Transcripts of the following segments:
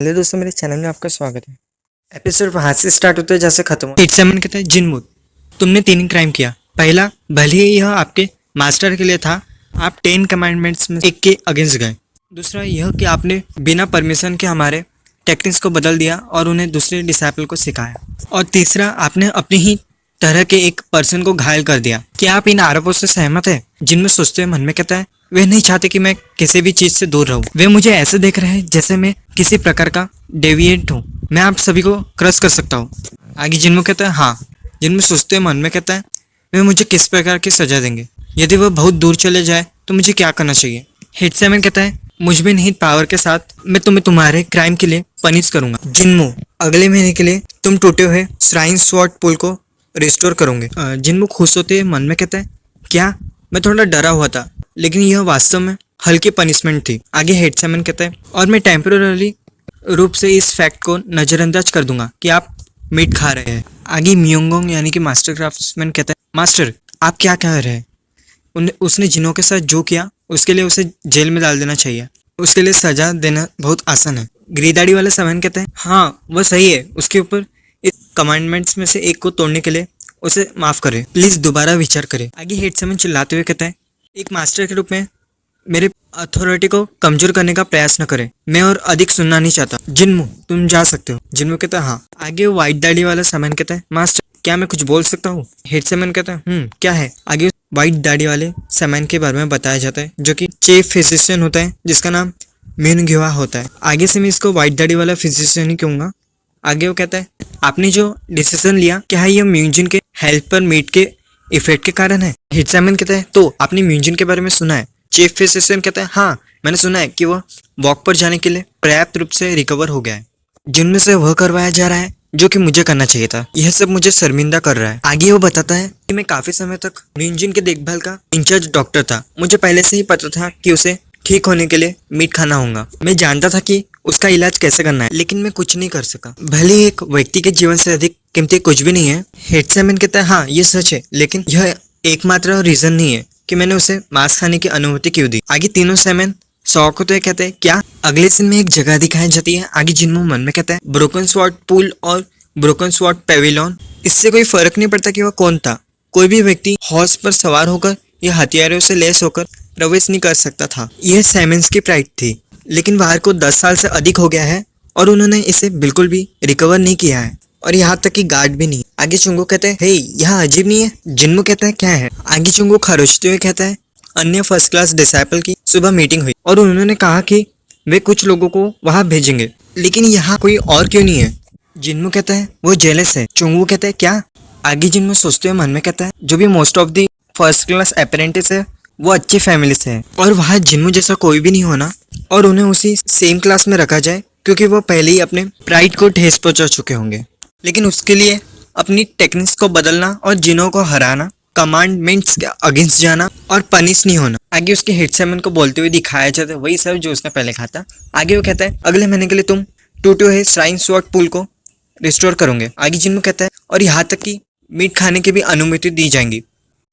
Hello दोस्तों, मेरे channel में आपका स्वागत है। एपिसोड वहां से स्टार्ट होता है जैसे खत्म हो। इट्समन कहता है, जिनवू तुमने 3 क्राइम किया। पहला, भले ही यह आपके मास्टर के लिए था, आप 10 कमांडमेंट्स में एक के अगेंस्ट गए। दूसरा यह कि आपने बिना परमिशन के हमारे टेक्निक्स को बदल दिया और उन्हें दूसरे डिसाइपल को सिखाया। और तीसरा, आपने अपनी ही तरह के एक पर्सन को घायल कर दिया। क्या आप इन आरोपों से सहमत है? जिनमें सोचते हुए मन में कहता है, वे नहीं चाहते कि मैं किसी भी चीज से दूर रहूं। वे मुझे ऐसे देख रहे हैं जैसे मैं किसी प्रकार का डेविएंट हूँ। मैं आप सभी को क्रश कर सकता हूँ। आगे जिनमें कहता है, हाँ। जिनमें सोचते हुए मन में कहता है, वे मुझे किस प्रकार की सजा देंगे? यदि वह बहुत दूर चले जाए तो मुझे क्या करना चाहिए? हिटसैमन कहता है, मुझ में निहित पावर के साथ मैं तुम्हें तुम्हारे क्राइम के लिए पनिश करूंगा। जिनमो, अगले महीने के लिए तुम टूटे हुए श्राइन स्वॉर्ड पुल को रिस्टोर करोगे। जिनमो खुश होते हुए मन में कहता है, क्या? मैं थोड़ा डरा हुआ था, लेकिन यह वास्तव में हल्की पनिशमेंट थी। आगे हेडसैमन कहता है, और मैं टेम्पररी रूप से इस फैक्ट को नजरअंदाज कर दूंगा कि आप मीट खा रहे हैं। आगे म्योंगोंग यानी कि मास्टर क्राफ्ट्समैन कहता है, मास्टर आप क्या कह रहे हैं? उसने जिनों के साथ जो किया उसके लिए उसे जेल में डाल देना चाहिए। उसके लिए सजा देना बहुत आसान है। ग्रीदाड़ी वाला सामान कहता है, हाँ वह सही है। उसके ऊपर इस कमांडमेंट्स में से एक को तोड़ने के लिए उसे माफ करें। प्लीज दोबारा विचार करें। आगे हेडसैमन चिल्लाते हुए कहता है, एक मास्टर के रूप में मेरे अथॉरिटी को कमजोर करने का प्रयास न करें। मैं और अधिक सुनना नहीं चाहता। जिनमू तुम जा सकते हो। जिनमू कहता है, हाँ। आगे वो व्हाइट दाढ़ी वाला सामान कहता है, मास्टर क्या मैं कुछ बोल सकता हूँ? हेडसैमन कहता है, क्या है? आगे व्हाइट दाढ़ी वाले सामान के बारे में बताया जाता है, जो कि चीफ फिजिशियन होता है, जिसका नाम म्यूनग्युआ होता है। आगे से मैं इसको व्हाइट दाढ़ी वाला फिजिशियन ही कहूंगा। आगे वो कहता है, आपने जो डिसीजन लिया, क्या है यह म्यूजिन के हेल्थ पर मीट के इफेक्ट के कारण है? हिटसैमन कहता है, तो आपने म्यूजिन के बारे में सुना है? चीफ फिजिशियन कहता है, हाँ मैंने सुना है कि वह वॉक पर जाने के लिए पर्याप्त रूप से रिकवर हो गया है। जिनमें से वह करवाया जा रहा है जो कि मुझे करना चाहिए था। यह सब मुझे शर्मिंदा कर रहा है। आगे वो बताता है कि मैं काफी समय तक म्यूजिन के देखभाल का इंचार्ज डॉक्टर था। मुझे पहले से ही पता था कि उसे ठीक होने के लिए मीट खाना होगा। मैं जानता था कि उसका इलाज कैसे करना है, लेकिन मैं कुछ नहीं कर सका। भले ही एक व्यक्ति के जीवन से अधिक कीमती कुछ भी नहीं है। हेडसैमन कहता है, हाँ ये सच है, लेकिन यह एकमात्र रीजन नहीं है कि मैंने उसे मांस खाने की अनुमति क्यों दी। आगे तीनों सैमन शौक होते कहते हैं, क्या? अगले सीन में एक जगह दिखाई जाती है। आगे जिनमू मन में कहता है, ब्रोकन स्वॉर्ड पूल और ब्रोकन स्वॉर्ड पेविलियन, इससे कोई फर्क नहीं पड़ता कि वह कौन था। कोई भी व्यक्ति हॉर्स पर सवार होकर या हथियारों से लैस होकर प्रवेश नहीं कर सकता था। यह सैमन्स की प्राइड थी, लेकिन वार को 10 साल से अधिक हो गया है और उन्होंने इसे बिल्कुल भी रिकवर नहीं किया है, और यहाँ तक कि गार्ड भी नहीं। आगे चुंगो कहते हैं, हे यहाँ अजीब नहीं है? जिनमू कहता है, क्या है? आगे चुंगो खरोचते हुए कहता है, अन्य फर्स्ट क्लास डिसाइपल की सुबह मीटिंग हुई और उन्होंने कहा कि वे कुछ लोगों को वहां भेजेंगे, लेकिन यहाँ कोई और क्यों नहीं है? जिनमू कहता है, वो जेलस है। चुंगू कहता है, क्या? आगे जिनमू सोचते हुए मन में कहता है, जो भी most of the first class apprentice है वो अच्छी फैमिली से है, और वहाँ जिनमू जैसा कोई भी नहीं होना और उन्हें उसी सेम क्लास में रखा जाए, क्योंकि वो पहले ही अपने प्राइड को ठेस पहुंचा चुके होंगे। लेकिन उसके लिए अपनी टेक्निक्स को बदलना और जिनों को हराना, कमांडमेंट्स के अगेंस्ट जाना और पनिश नहीं होना। आगे उसके हेडसैमन को बोलते हुए दिखाया जाता है वही सब जो उसने पहले कहा था। आगे वो कहता है, अगले महीने के लिए तुम टूटे हुए श्राइन स्वॉर्ड पुल को रिस्टोर करोगे। आगे जिनमू कहता है, और यहाँ तक कि मीट खाने की भी अनुमति दी जाएगी।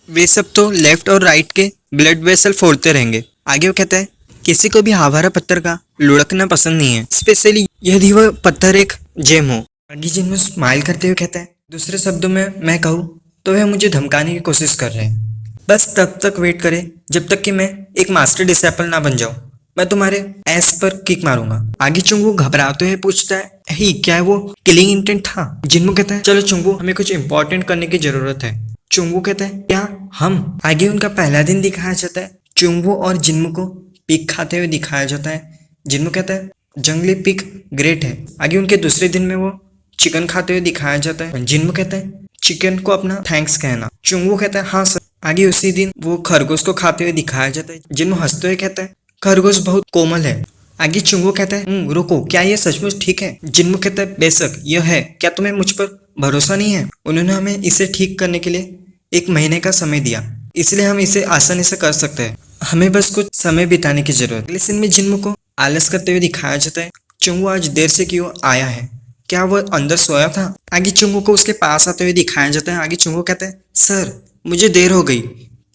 वे सब तो लेफ्ट और राइट के ब्लड वेसल फोड़ते रहेंगे। आगे वो कहता है, किसी को भी आवारा पत्थर का लुढ़कना पसंद नहीं है, स्पेशली यदि वह पत्थर एक जेम हो। आगे जिनमू स्माइल करते हुए कहता है, दूसरे शब्दों में मैं कहूँ तो वह मुझे धमकाने की कोशिश कर रहे हैं। बस तब तक वेट करें जब तक कि मैं एक मास्टर डिसाइपल ना बन जाऊं। मैं तुम्हारे एस पर किक मारूंगा। आगे चुंगू घबराते हुए पूछता है, ही क्या वो किलिंग इंटेंट था? जिनमू कहता है, चलो चुंगू, हमें कुछ इंपॉर्टेंट करने की जरूरत है। चुंगू कहता है, क्या हम? आगे उनका पहला दिन दिखाया जाता है। चुंगू और जिनमू को पिक खाते हुए दिखाया जाता है। जिनमू कहता है, जंगली पिक ग्रेट है। आगे उनके दूसरे दिन में वो चिकन खाते हुए दिखाया जाता है। जिनमू कहता है, चिकन को अपना थैंक्स कहना। चुंगू कहता है, हाँ सर। आगे उसी दिन वो खरगोश को खाते हुए दिखाया जाता है। जिनमू हंसते हुए कहता है, खरगोश बहुत कोमल है। आगे चुंगू कहता है, रुको, क्या ये सचमुच ठीक है? जिनमू कहता है, बेशक यह है। क्या तुम्हें मुझ पर भरोसा नहीं है? उन्होंने हमें इसे ठीक करने के लिए 1 महीने का समय दिया, इसलिए हम इसे आसानी से कर सकते हैं। हमें बस कुछ समय बिताने की जरूरत। अगले सीन में जिनमू को आलस करते हुए दिखाया जाता है। चुंगू आज देर से क्यों आया है? क्या वह अंदर सोया था? आगे चुंगू को उसके पास आते हुए दिखाया जाता है। आगे चुंगू कहता है, सर मुझे देर हो गई।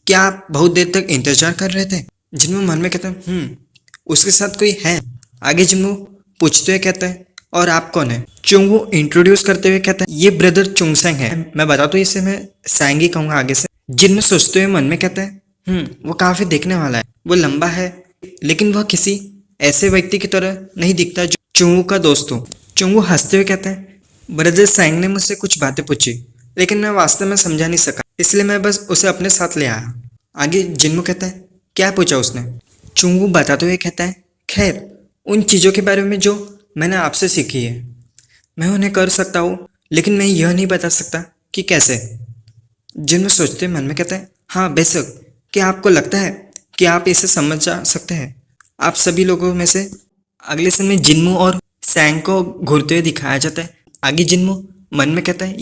क्या आप बहुत देर तक इंतजार कर रहे थे? जिनमू मन में कहता है, उसके साथ कोई है। आगे जिनमू पूछते हुए कहता है और आप कौन है। चुंगू इंट्रोड्यूस करते हुए कहता है ये ब्रदर चुंगसेंग है। मैं बता तो इसे मैं सैंग ही कहूंगा आगे से। जिन सोचते हुए मन में कहता है वो काफी देखने वाला है, वो लंबा है लेकिन वह किसी ऐसे व्यक्ति की तरह नहीं दिखता जो चुंगू का दोस्त हो। चुंगू हंसते हुए कहता है ब्रदर सैंग ने मुझसे कुछ बातें पूछी लेकिन मैं वास्तव में समझा नहीं सका, इसलिए मैं बस उसे अपने साथ ले आया। आगे जिन्मू कहता है क्या पूछा उसने। चुंगू बताते हुए कहता है खैर उन चीज़ों के बारे में जो मैंने आपसे सीखी है, मैं उन्हें कर सकता हूँ लेकिन मैं यह नहीं बता सकता कि कैसे। जिन्मू सोचते मन में कहता है हाँ बेशक, क्या आपको लगता है कि आप इसे समझ जा सकते हैं। आप सभी लोगों में से अगले सीन में जिन्मू और सैंग को घूरते हुए दिखाया जाता है। आगे जिन्मू मन में कहता है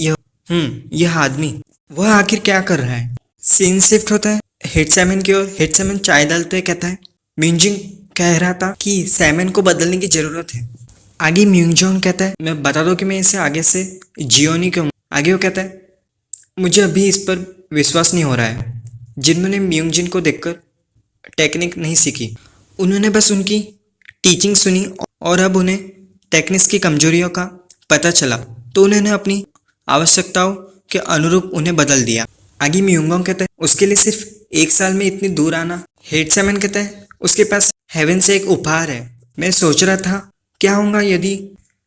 यह आदमी वह आखिर क्या कर रहा है। सीन शिफ्ट होता है हेड सैमन की ओर। हेड सैमन चाय डालते हुए कहता है म्यूजिंग कह रहा था कि सैमन को बदलने की जरूरत है। आगे म्यूंगजॉन कहता है मैं बता दूं कि मैं इसे आगे से जियोनी कहूँ। आगे वो कहता है मुझे अभी इस पर विश्वास नहीं हो रहा है। जिन्होंने म्यूंगजिन को देखकर टेक्निक नहीं सीखी, उन्होंने बस उनकी टीचिंग सुनी और अब उन्हें टेक्निक्स की कमजोरियों का पता चला तो उन्होंने अपनी आवश्यकताओं के अनुरूप उन्हें बदल दिया। आगे म्यूंगोंग कहता है उसके लिए सिर्फ 1 साल में इतनी दूर आना। हेड सैमन कहता है उसके पास हेवन से एक उपहार है। मैं सोच रहा था क्या होगा यदि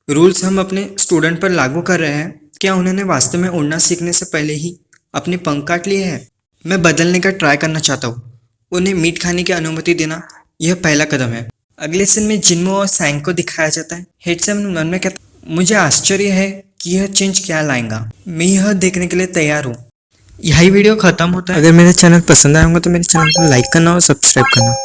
रूल्स हम अपने स्टूडेंट पर लागू कर रहे हैं, क्या उन्होंने वास्तव में उड़ना सीखने से पहले ही अपने पंख काट लिए हैं। मैं बदलने का ट्राई करना चाहता हूँ। उन्हें मीट खाने की अनुमति देना यह पहला कदम है। अगले सीन में जिन्मू और सैंग को दिखाया जाता है। हेड सैमन मन में कहता मुझे आश्चर्य है कि यह चेंज क्या लाएगा, मैं यह देखने के लिए तैयार हूँ। यही वीडियो खत्म होता है। अगर मेरे चैनल पसंद आया होगा तो मेरे चैनल को लाइक करना और सब्सक्राइब करना।